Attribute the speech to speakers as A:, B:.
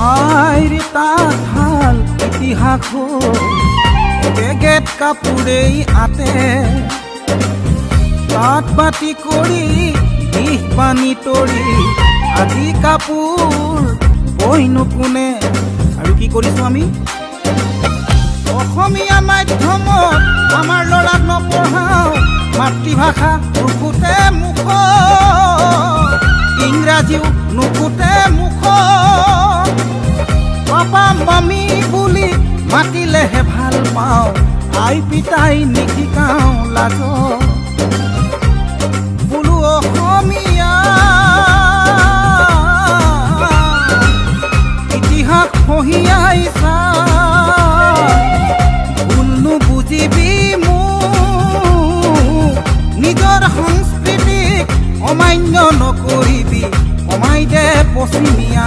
A: আইৰ তাঁতশাল ইতিহাস বেগেত কাপোৰেই আতে তাঁত বাতি কৰি দিশ পানী তৰি আদি কাপোৰ বৈনো কোনে আৰু কি কৰিছো আমি অসমীয়া মাধ্যমত আমাৰ ল'ৰাক নপঢ়াওঁ মাতৃভাষা নুফুটে মুখ ইংৰাজীও নুফুটে মুখ পাপা মামী বুলি মাতিলেহে ভাল পাওঁ আই পিতাই নিশিকাওঁ লাজ বোলো অসমীয়া ইতিহাস সহিয়াই চা ভুলনো বুজিবি মোক নিজৰ সংস্কৃতিক অমান্য নকৰিবি কমাই দে পশ্চিমীয়া